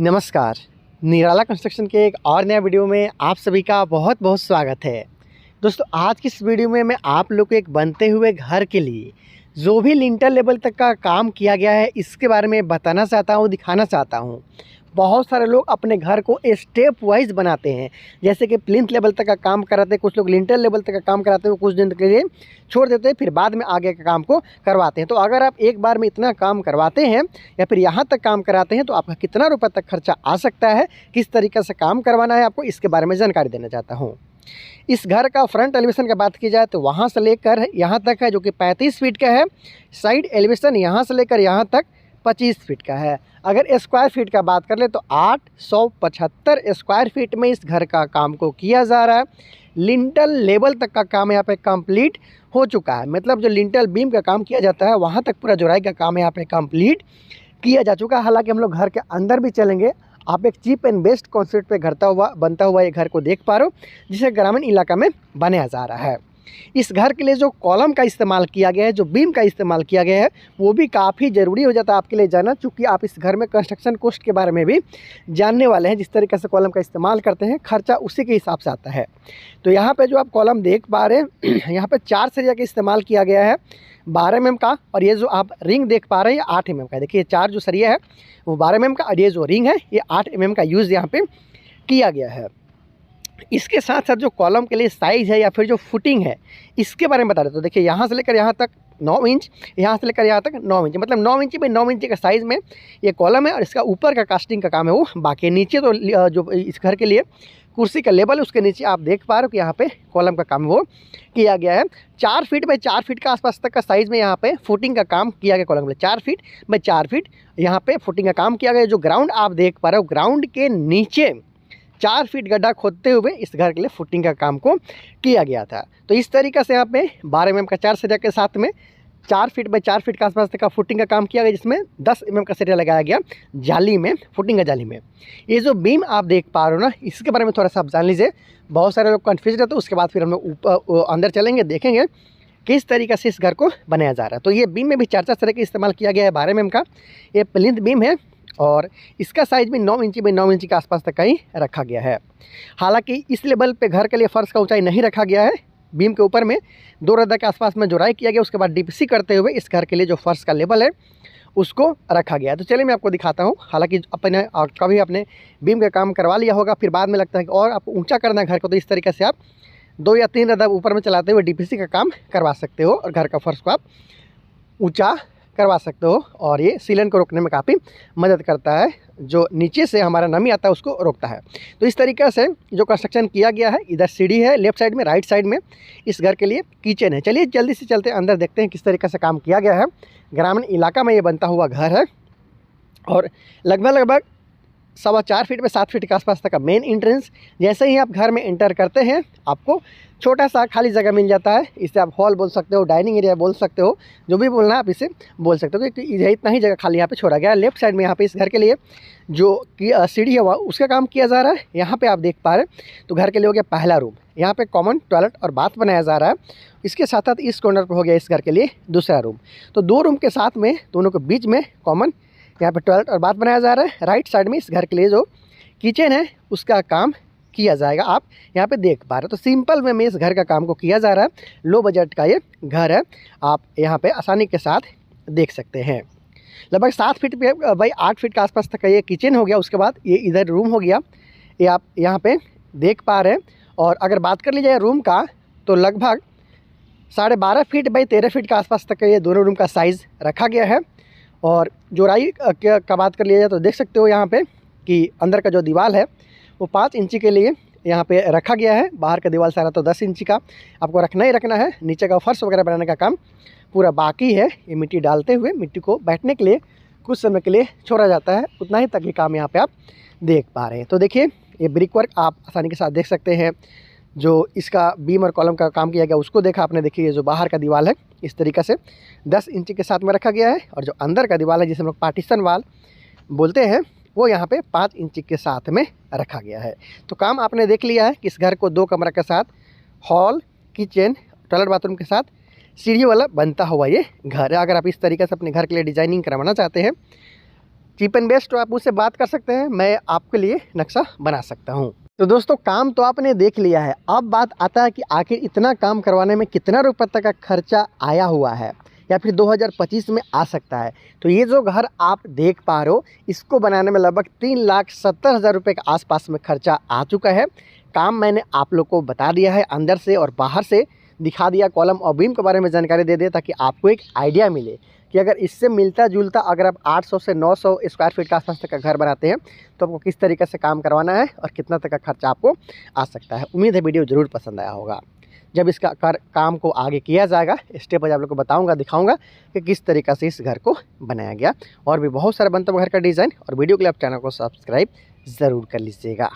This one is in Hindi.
नमस्कार। निराला कंस्ट्रक्शन के एक और नया वीडियो में आप सभी का बहुत बहुत स्वागत है। दोस्तों, आज की इस वीडियो में मैं आप लोग को एक बनते हुए घर के लिए जो भी लिंटर लेवल तक का काम किया गया है इसके बारे में बताना चाहता हूँ, दिखाना चाहता हूँ। बहुत सारे लोग अपने घर को स्टेप वाइज बनाते हैं, जैसे कि प्लिंथ लेवल तक का काम कराते हैं, कुछ लोग लिंटर लेवल तक का काम कराते हैं, वो कुछ दिन के लिए छोड़ देते हैं, फिर बाद में आगे का काम को करवाते हैं। तो अगर आप एक बार में इतना काम करवाते हैं या फिर यहाँ तक काम कराते हैं तो आपका कितना रुपये तक खर्चा आ सकता है, किस तरीके से काम करवाना है आपको, इसके बारे में जानकारी देना चाहता हूँ। इस घर का फ्रंट एलिवेशन की बात की जाए तो वहाँ से लेकर यहाँ तक है जो कि 35 फीट का है। साइड एलिवेशन यहाँ से लेकर यहाँ तक 25 फीट का है। अगर स्क्वायर फीट का बात कर ले तो 875 स्क्वायर फीट में इस घर का काम को किया जा रहा है। लिंटल लेवल तक का काम यहाँ पे कंप्लीट हो चुका है, मतलब जो लिंटल बीम का काम किया जाता है वहाँ तक पूरा जोड़ाई का काम यहाँ पे कंप्लीट किया जा चुका है। हालांकि हम लोग घर के अंदर भी चलेंगे। आप एक चीप एंड बेस्ट कॉन्सेप्ट पे बनता हुआ ये घर को देख पा रहे हो, जिसे ग्रामीण इलाका में बनाया जा रहा है। इस घर के लिए जो कॉलम का इस्तेमाल किया गया है, जो बीम का इस्तेमाल किया गया है, वो भी काफ़ी ज़रूरी हो जाता है आपके लिए जानना, चूँकि आप इस घर में कंस्ट्रक्शन कॉस्ट के बारे में भी जानने वाले हैं। जिस तरीके से कॉलम का इस्तेमाल करते हैं खर्चा उसी के हिसाब से आता है। तो यहाँ पे जो आप कॉलम देख पा रहे हैं यहाँ पे 4 सरिया का इस्तेमाल किया गया है, 12 mm का, और ये जो आप रिंग देख पा रहे हैं ये 8 mm का है। देखिए 4 जो सरिया है वो 12 mm का, और ये जो रिंग है ये 8 mm का यूज़ यहाँ पे किया गया है। इसके साथ साथ जो कॉलम के लिए साइज़ है या फिर जो फुटिंग है इसके बारे में बता देते। तो देखिए यहाँ से लेकर यहाँ तक 9 इंच, यहाँ से लेकर यहाँ तक 9 इंच, मतलब 9 इंच बाई 9 इंच का साइज़ में ये कॉलम है। और इसका ऊपर का कास्टिंग का काम है वो बाकी। नीचे तो जो इस घर के लिए कुर्सी का लेवल है उसके नीचे आप देख पा रहे हो कि यहाँ पे कॉलम का काम वो किया गया है। 4 फीट बाई 4 फीट का आसपास तक का साइज़ में यहाँ पे फुटिंग का काम किया गया। कॉलम में 4 फीट बाई 4 फीट यहाँ पे फुटिंग का काम किया गया। जो ग्राउंड आप देख पा रहे हो, ग्राउंड के नीचे 4 फीट गड्ढा खोदते हुए इस घर के लिए फुटिंग का काम को किया गया था। तो इस तरीके से यहाँ पे 12 mm का 4 सरिया के साथ में 4 फीट बाई 4 फीट के आसपास तक का फुटिंग का काम किया गया, जिसमें 10 mm का सरिया लगाया गया जाली में, फुटिंग का जाली में। ये जो बीम आप देख पा रहे हो ना, इसके बारे में थोड़ा सा आप जान लीजिए। बहुत सारे लोग कन्फ्यूज रहते हैं। उसके बाद फिर हम लोग ऊपर अंदर चलेंगे, देखेंगे किस तरीके से इस घर को बनाया जा रहा है। तो ये बीम में भी 4 तरह का इस्तेमाल किया गया है। 12 mm का ये प्लिंथ बीम है और इसका साइज़ भी 9 इंच बाई 9 इंच के आसपास तक का ही रखा गया है। हालांकि इस लेवल पे घर के लिए फ़र्श का ऊंचाई नहीं रखा गया है। बीम के ऊपर में 2 रद्दा के आसपास में जोड़ाई किया गया, उसके बाद डीपीसी करते हुए इस घर के लिए जो फर्श का लेवल है उसको रखा गया है। तो चलिए मैं आपको दिखाता हूँ। हालांकि अपने कभी अपने बीम का काम करवा लिया होगा, फिर बाद में लगता है कि और आपको ऊँचा करना है घर को, तो इस तरीके से आप 2 या 3 रद्दा ऊपर में चलाते हुए डीपीसी का काम करवा सकते हो और घर का फर्श को आप ऊँचा करवा सकते हो। और ये सीलन को रोकने में काफ़ी मदद करता है, जो नीचे से हमारा नमी आता है उसको रोकता है। तो इस तरीके से जो कंस्ट्रक्शन किया गया है, इधर सीढ़ी है लेफ्ट साइड में, राइट साइड में इस घर के लिए किचन है। चलिए जल्दी से चलते अंदर, देखते हैं किस तरीके से काम किया गया है। ग्रामीण इलाका में ये बनता हुआ घर है और लगभग 4.25 फीट में 7 फीट के आसपास तक का मेन एंट्रेंस। जैसे ही आप घर में एंटर करते हैं आपको छोटा सा खाली जगह मिल जाता है। इसे आप हॉल बोल सकते हो, डाइनिंग एरिया बोल सकते हो, जो भी बोलना है आप इसे बोल सकते हो, क्योंकि इतना ही जगह खाली यहाँ पे छोड़ा गया है। लेफ्ट साइड में यहाँ पे इस घर के लिए जो सीढ़ी है वह उसका काम किया जा रहा है। यहाँ पे आप देख पा रहे हैं तो घर के लिए हो गया पहला रूम। यहाँ पे कॉमन टॉयलेट और बाथ बनाया जा रहा है। इसके साथ साथ इस कॉर्नर पर हो गया इस घर के लिए दूसरा रूम। तो 2 रूम के साथ में दोनों के बीच में कॉमन यहाँ पे टॉयलेट और बाथ बनाया जा रहा है। राइट साइड में इस घर के लिए जो किचन है उसका काम किया जाएगा, आप यहाँ पे देख पा रहे हो। तो सिंपल में इस घर का काम को किया जा रहा है। लो बजट का ये घर है, आप यहाँ पे आसानी के साथ देख सकते हैं। लगभग 7 फीट बाई 8 फीट के आसपास तक का ये किचन हो गया। उसके बाद ये इधर रूम हो गया, ये आप यहाँ पे देख पा रहे हैं। और अगर बात कर ली जाए रूम का तो लगभग 12.5 फीट बाई 13 फीट के आसपास तक का ये दोनों रूम का साइज़ रखा गया है। और जोड़ाई का बात कर लिया जाए तो देख सकते हो यहाँ पे कि अंदर का जो दीवार है वो 5 इंची के लिए यहाँ पे रखा गया है। बाहर का दीवार सारा तो 10 इंची का आपको रखना ही रखना है। नीचे का फर्श वगैरह बनाने का काम पूरा बाकी है। ये मिट्टी डालते हुए मिट्टी को बैठने के लिए कुछ समय के लिए छोड़ा जाता है, उतना ही तक ये काम यहाँ पे आप देख पा रहे हैं। तो देखिए ये ब्रिक वर्क आप आसानी के साथ देख सकते हैं। जो इसका बीम और कॉलम का काम किया गया उसको देखा आपने। देखिए ये जो बाहर का दीवार है इस तरीक़े से 10 इंची के साथ में रखा गया है, और जो अंदर का दीवार है जिसे हम लोग पार्टीशन वाल बोलते हैं वो यहाँ पे 5 इंची के साथ में रखा गया है। तो काम आपने देख लिया है कि इस घर को 2 कमरा के साथ हॉल, किचन, टॉयलेट, बाथरूम के साथ सीढ़ी वाला बनता हुआ ये घर है। अगर आप इस तरीके से अपने घर के लिए डिजाइनिंग करवाना चाहते हैं, चीप एंड बेस्ट, तो आप उससे बात कर सकते हैं, मैं आपके लिए नक्शा बना सकता हूँ। तो दोस्तों काम तो आपने देख लिया है, अब बात आता है कि आखिर इतना काम करवाने में कितना रुपये तक का खर्चा आया हुआ है या फिर 2025 में आ सकता है। तो ये जो घर आप देख पा रहे हो, इसको बनाने में लगभग 3,70,000 रुपये के आसपास में खर्चा आ चुका है। काम मैंने आप लोग को बता दिया है, अंदर से और बाहर से दिखा दिया, कॉलम और बीम के बारे में जानकारी दे दिया, ताकि आपको एक आइडिया मिले कि अगर इससे मिलता जुलता अगर आप 800 से 900 स्क्वायर फीट का आसपास तक का घर बनाते हैं तो आपको किस तरीके से काम करवाना है और कितना तक का खर्चा आपको आ सकता है। उम्मीद है वीडियो ज़रूर पसंद आया होगा। जब इसका काम को आगे किया जाएगा, स्टेप बाय आप लोग को बताऊंगा, दिखाऊंगा कि किस तरीक़े से इस घर को बनाया गया। और भी बहुत सारे बनता घर का डिज़ाइन और वीडियो के लिए आप चैनल को सब्सक्राइब ज़रूर कर लीजिएगा।